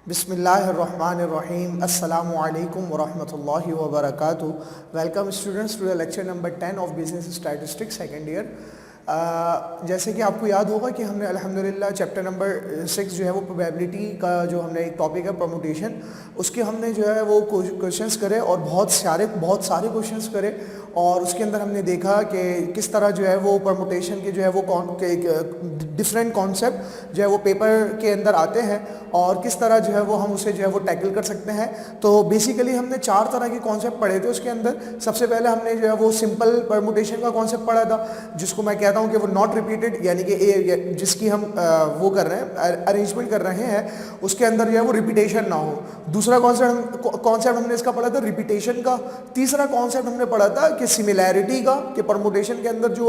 बिस्मिल्लाहिर्रहमानिर्रहीम अस्सलामु अलैकुम वरहमतुल्लाहि वबरकातुहू। Welcome students to the lecture number 10 of business statistics second year. जैसे कि आपको याद होगा कि हमने अल्हम्दुलिल्लाह चैप्टर नंबर 6 जो है वो प्रोबेबिलिटी का जो हमने एक टॉपिक है परमुटेशन, उसके हमने जो है वो क्वेश्चंस करे और बहुत सारे क्वेश्चंस करे और उसके अंदर हमने देखा कि किस तरह जो है वो परमुटेशन के जो है वो डिफरेंट कॉन्सेप्ट जो है वो पेपर के अंदर आते हैं और किस तरह जो है वो हम उसे जो है वो टैकल कर सकते हैं। तो बेसिकली हमने 4 तरह के कॉन्सेप्ट पढ़े थे उसके अंदर। सबसे पहले हमने जो है वो सिंपल परमुटेशन का कॉन्सेप्ट पढ़ा था, जिसको मैं कहता हूँ कि वो नॉट रिपीटेड, यानी कि जिसकी हम वो कर रहे हैं, अरेंजमेंट कर रहे हैं, उसके अंदर जो है वो रिपीटेशन ना हो। दूसरा कॉन्सेप्ट हमने इसका पढ़ा था रिपीटेशन का। तीसरा कॉन्सेप्ट हमने पढ़ा था कि सिमिलैरिटी का, कि परमुटेशन के अंदर जो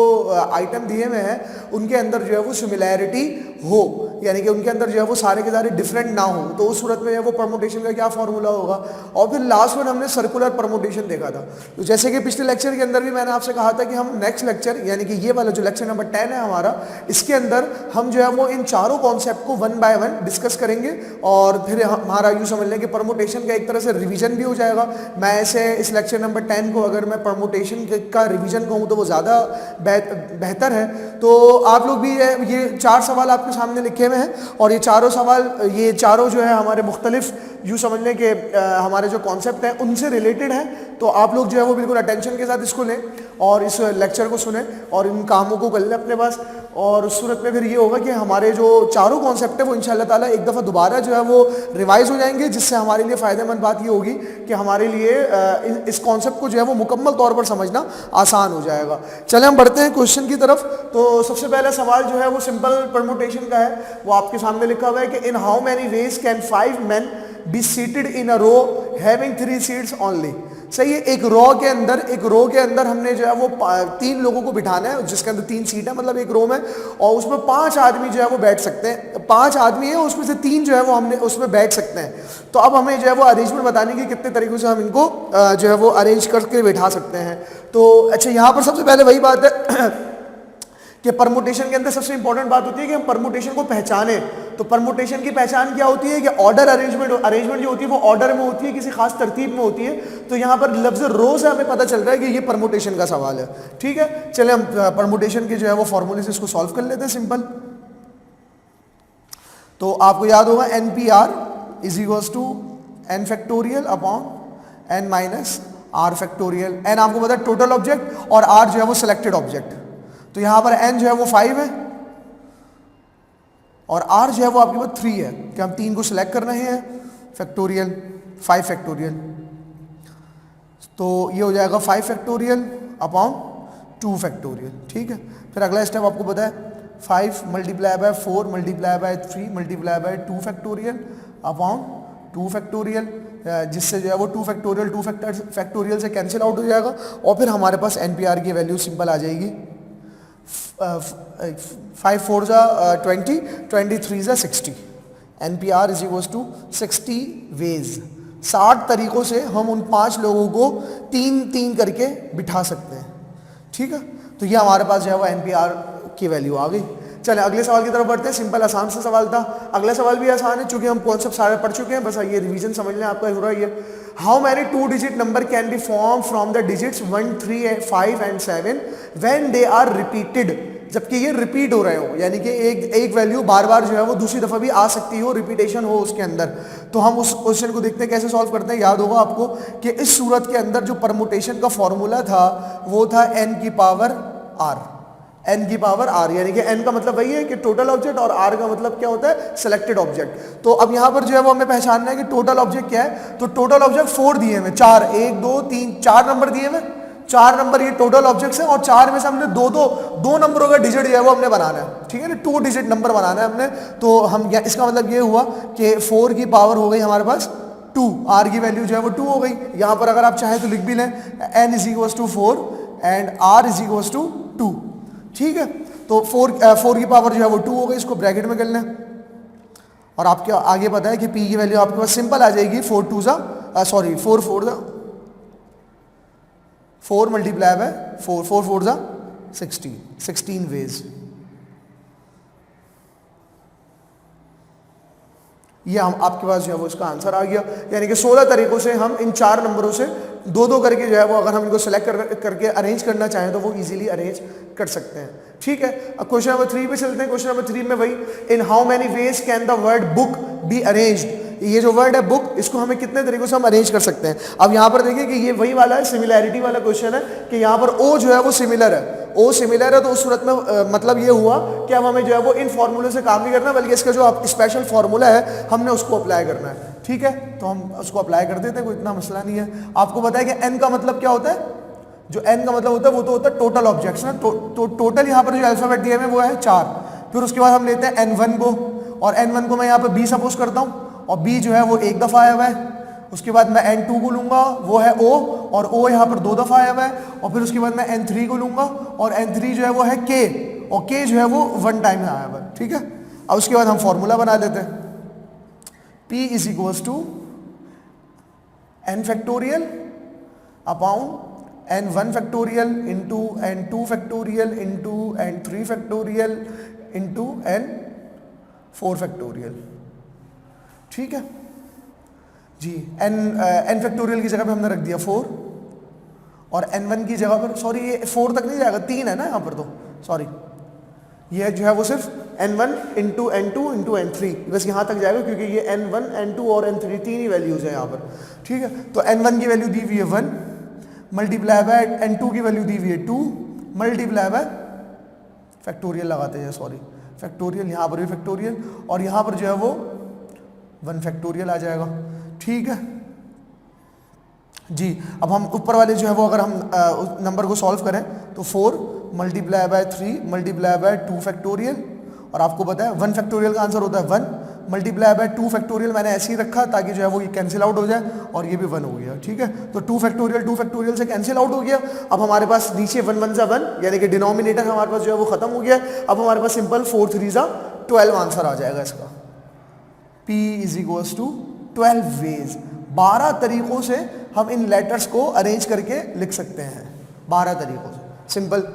आइटम दिए हुए हैं उनके अंदर जो है वो सिमिलैरिटी हो, यानी कि उनके अंदर जो है वो सारे के सारे डिफरेंट ना हो, तो उस सूरत में जो है वो परमुटेशन का क्या फॉर्मूला होगा। और फिर लास्ट में हमने सर्कुलर परमुटेशन देखा था। तो जैसे कि पिछले लेक्चर के अंदर भी मैंने आपसे कहा था कि हम नेक्स्ट लेक्चर, यानी कि ये वाला जो लेक्चर नंबर 10 है हमारा, इसके अंदर हम जो है वो इन चारों कॉन्सेप्ट को 1 बाय 1 डिस्कस करेंगे और फिर हमारा यूँ समझ लें कि परमुटेशन का एक तरह से रिवीजन भी हो जाएगा। मैं ऐसे इस लेक्चर नंबर 10 को अगर मैं परमुटेशन का रिवीजन कहूँ तो वो ज़्यादा बेहतर है। तो आप लोग भी ये 4 सवाल आपके सामने लिखे हुए हैं और ये चारों जो है हमारे मुख्तलिफ यूँ समझ लें कि हमारे जो कॉन्सेप्ट हैं उनसे रिलेटेड हैं। तो आप लोग जो है वो बिल्कुल अटेंशन के साथ इसको लें और इस लेक्चर को सुने और इन कामों को कर लें अपने पास। और उस सूरत में फिर ये होगा कि हमारे जो चारों कॉन्सेप्ट है वो इंशाअल्लाह ताला एक दफ़ा दोबारा जो है वो रिवाइज हो जाएंगे, जिससे हमारे लिए फ़ायदेमंद बात ये होगी कि हमारे लिए इस कॉन्सेप्ट को जो है वो मुकम्मल तौर पर समझना आसान हो जाएगा। चले हम बढ़ते हैं क्वेश्चन की तरफ। तो सबसे पहला सवाल जो है वो सिंपल परमुटेशन का है, वो आपके सामने लिखा हुआ है कि in how many ways can 5 men be seated in a row having 3 seats only. सही है, एक रो के अंदर हमने जो है वो 3 लोगों को बिठाना है, जिसके अंदर 3 सीट है, मतलब एक रो में, और उसमें 5 आदमी जो है वो बैठ सकते हैं। 5 आदमी है, उसमें से 3 जो है वो हमने उसमें बैठ सकते हैं। तो अब हमें जो है वो अरेंजमेंट बताने की कितने तरीकों से हम इनको जो है वो अरेंज करके बैठा सकते हैं। तो अच्छा, यहाँ पर सबसे पहले वही बात है कि परमुटेशन के अंदर सबसे इंपॉर्टेंट बात होती है कि हम परमुटेशन को पहचाने। तो परमुटेशन की पहचान क्या होती है कि ऑर्डर अरेंजमेंट जो होती है वो ऑर्डर में होती है, किसी खास तरतीब में होती है। तो यहाँ पर लफ्ज रो से हमें पता चल रहा है कि ये परमुटेशन का सवाल है। ठीक है, चले हम परमुटेशन के जो है वो फॉर्मूले से इसको सॉल्व कर लेते हैं सिंपल। तो आपको याद होगा NPR is equals to n factorial upon n minus r factorial. n आपको पता है टोटल ऑब्जेक्ट और r जो है वो सिलेक्टेड ऑब्जेक्ट। तो यहां पर n जो है वो 5 है और r जो है वो आपके पास 3 है, कि हम 3 को सिलेक्ट कर रहे हैं, फैक्टोरियल 5 फैक्टोरियल। तो ये हो जाएगा 5 फैक्टोरियल अपॉन 2 फैक्टोरियल। ठीक है, फिर अगला स्टेप आपको पता है 5 multiply by 4 multiply by 3 multiply by 2 factorial upon 2 factorial, जिससे जो है वो 2 फैक्टोरियल से कैंसिल आउट हो जाएगा और फिर हमारे पास NPR की वैल्यू सिंपल आ जाएगी 5 4 20 23 60। NPR is equals to 60 ways. 60 तरीकों से हम उन 5 लोगों को 3-3 करके बिठा सकते हैं। ठीक है, तो ये हमारे पास जो है वो NPR की वैल्यू आ गई। चले अगले सवाल की तरफ बढ़ते हैं। सिंपल आसान सा सवाल था, अगला सवाल भी आसान है चूंकि हम कॉन्सेप्ट सारे पढ़ चुके हैं, बस ये रिवीजन समझ लें आपका हो रहा है। How many 2 digit number can be form from the digits 1 3 5 and 7 when they are repeated, जबकि ये रिपीट हो रहे हो, यानी कि एक वैल्यू बार बार जो है वो दूसरी दफा भी आ सकती हो, रिपीटेशन हो उसके अंदर। तो हम उस क्वेश्चन को देखते हैं कैसे सॉल्व करते हैं। याद होगा आपको कि इस सूरत के अंदर जो परमुटेशन का फॉर्मूला था वो था n की पावर r। n की पावर r, यानी कि n का मतलब वही है कि टोटल ऑब्जेक्ट और r का मतलब क्या होता है, सिलेक्टेड ऑब्जेक्ट। तो अब यहाँ पर जो है वो हमें पहचानना है कि टोटल ऑब्जेक्ट क्या है। तो टोटल ऑब्जेक्ट 4 दिए हुए, 4 1 2 3 4 नंबर दिए हुए, 4 नंबर ये टोटल ऑब्जेक्ट्स हैं और 4 में से हमने दो नंबरों का डिजिट जो है वो हमने बनाना है। ठीक है ना, 2 डिजिट नंबर बनाना है हमने। तो हम इसका मतलब ये हुआ कि 4 की पावर हो गई हमारे पास 2, r की वैल्यू जो है वो 2 हो गई। यहाँ पर अगर आप चाहें तो लिख भी लें n is equals to 4 and r is equals to 2। ठीक है, तो 4 की पावर जो है वो 2 हो गई, इसको ब्रैकेट में कर लें और आपके आगे पता है कि p की वैल्यू आपके पास सिंपल आ जाएगी 4 मल्टीप्लाई बाय 4 4 16 वेज। ये हम आपके पास जो है वो इसका आंसर आ गया। यानी कि 16 तरीकों से हम इन 4 नंबरों से दो दो करके जो है वो अगर हम इनको सेलेक्ट करके अरेंज करना चाहें तो वो इजीली अरेंज कर सकते हैं। ठीक है, अब क्वेश्चन नंबर 3 पे चलते हैं। क्वेश्चन नंबर 3 में वही, in how many ways can the word book be arranged. ये जो वर्ड है बुक, इसको हमें कितने तरीकों से हम अरेंज कर सकते हैं। अब यहाँ पर देखिए कि ये वही वाला है, सिमिलैरिटी वाला क्वेश्चन है कि यहाँ पर ओ जो है वो सिमिलर है, ओ सिमिलर है, तो उस सूरत में मतलब ये हुआ कि अब हमें जो है वो इन फॉर्मूले से काम नहीं करना, बल्कि इसका जो स्पेशल फार्मूला है हमने उसको अप्लाई करना है। ठीक है, तो हम उसको अप्लाई कर देते हैं, कोई इतना मसला नहीं है। आपको पता है कि एन का मतलब क्या होता है? जो एन का मतलब होता है वो तो होता है टोटल ऑब्जेक्ट्स ना। टोटल यहाँ पर जो अल्फाबेट दिए हुए वो है 4। फिर उसके बाद हम लेते हैं n1 को, और n1 को मैं यहाँ पर b सपोज करता हूँ, और b जो है वो 1 दफ़ा आया हुआ है। उसके बाद मैं n2 को लूँगा, वो है o, और o यहाँ पर 2 दफ़ा आया हुआ है। और फिर उसके बाद मैं n3 को लूँगा, और n3 जो है वो है k, और k जो है वो 1 टाइम में आया हुआ है। ठीक है, अब उसके बाद हम फॉर्मूला बना लेते हैं। p is equals to n factorial upon n1 factorial into n2 factorial into n3 factorial into n4 factorial. ठीक है जी, n फैक्टोरियल की जगह पे हमने रख दिया 4, और n1 की जगह पर, सॉरी ये 4 तक नहीं जाएगा, 3 है ना यहाँ पर, तो सॉरी ये जो है वो सिर्फ n1 into n2 into n3 बस यहाँ तक जाएगा, क्योंकि ये n1 n2 और n3 तीन ही वैल्यूज है यहाँ पर। ठीक है, तो n1 की वैल्यू दी हुई है 1, मल्टीप्लाई बाय n2 की वैल्यू दी हुई है 2, मल्टीप्लाई बाय फैक्टोरियल लगाते हैं, सॉरी फैक्टोरियल, यहाँ पर भी फैक्टोरियल, और यहाँ पर जो है वो 1 फैक्टोरियल आ जाएगा। ठीक है जी, अब हम ऊपर वाले जो है वो अगर हम नंबर को सॉल्व करें तो 4 multiply by 3 multiply by 2 factorial, और आपको पता है 1 फैक्टोरियल का आंसर होता है 1, मल्टीप्लाई बाय 2 फैक्टोरियल मैंने ऐसे ही रखा ताकि जो है वो ये कैंसिल आउट हो जाए, और ये भी 1 हो गया। ठीक है, तो 2 फैक्टोरियल से कैंसिल आउट हो गया। अब हमारे पास नीचे 1 1 सा 1, यानी कि डिनोमिनेटर हमारे पास जो है वो खत्म हो गया। अब हमारे पास सिंपल 4 3 सा 12 आंसर आ जाएगा इसका। p is equals to 12 ways, 12 तरीकों से हम इन लेटर्स को अरेंज करके लिख सकते हैं, 12 तरीकों से, सिंपल।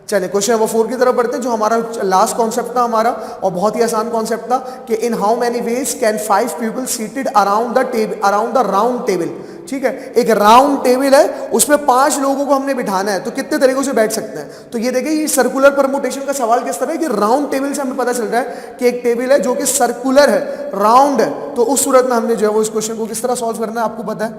चलिए क्वेश्चन नंबर 4 की तरफ बढ़ते हैं, जो हमारा लास्ट कॉन्सेप्ट था हमारा, और बहुत ही आसान कॉन्सेप्ट था कि in how many ways can 5 people seated around the round table. ठीक है, एक राउंड टेबल है, उसमें 5 लोगों को हमने बिठाना है, तो कितने तरीकों से बैठ सकते हैं। तो ये देखिए, ये सर्कुलर परमुटेशन का सवाल किस तरह है कि राउंड टेबल से हमें पता चल रहा है कि एक टेबल है जो कि सर्कुलर है, राउंड है, तो उस सूरत में हमने जो है वो इस क्वेश्चन को किस तरह सॉल्व करना है आपको पता है।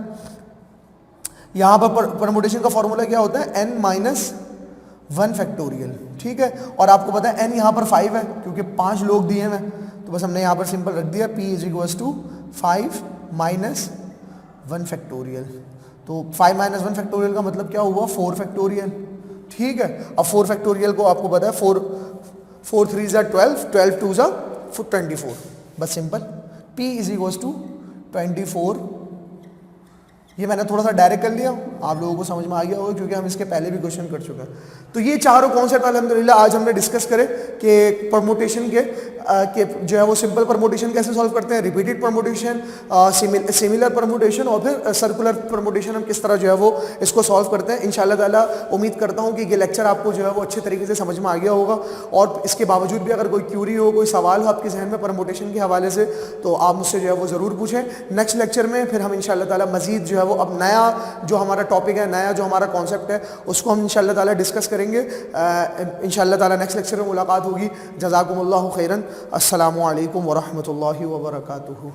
यहाँ पर परमुटेशन का फॉर्मूला क्या होता है, n-1 फैक्टोरियल। ठीक है, और आपको पता है n यहाँ पर 5 है क्योंकि 5 लोग दिए हैं, तो बस हमने यहाँ पर सिंपल रख दिया p is equals to 5 minus 1 factorial. तो 5 माइनस 1 फैक्टोरियल का मतलब क्या हुआ, 4 फैक्टोरियल। ठीक है, अब 4 फैक्टोरियल को आपको पता है 4 3 ज़ा 12, 12 2 ज़ा 24, बस simple. p is equals to 24। ये मैंने थोड़ा सा डायरेक्ट कर लिया, आप लोगों को समझ में आ गया होगा क्योंकि हम इसके पहले भी क्वेश्चन कर चुके हैं। तो ये चारों कॉन्सेप्ट अल्हम्दुलिल्लाह आज हमने डिस्कस करे कि परमुटेशन के जो है वो सिंपल परमुटेशन कैसे सॉल्व करते हैं, रिपीटेड परमुटेशन, सिमिलर परमुटेशन, और फिर सर्कुलर परमुटेशन हम किस तरह जो है वो इसको सॉल्व करते हैं। इंशाल्लाह ताला उम्मीद करता हूँ कि ये लेक्चर आपको जो है वो अच्छे तरीके से समझ में आ गया होगा, और इसके बावजूद भी अगर कोई क्यूरी हो, कोई सवाल हो आपके जहन में परमुटेशन के हवाले से, तो आप मुझसे जो है वो ज़रूर पूछें। नेक्स्ट लेक्चर में फिर हम इंशाल्लाह ताला मज़ीद जो है वो अब नया जो हमारा टॉपिक है, नया जो हमारा कॉन्सेप्ट है, उसको हम इंशाल्लाह ताला डिस्कस करेंगे। इंशाल्लाह ताला नेक्स्ट लेक्चर में मुलाकात होगी। जज़ाकुमुल्लाहु खैरन। अस्सलामु अलैकुम व रहमतुल्लाहि व बरकातुहू।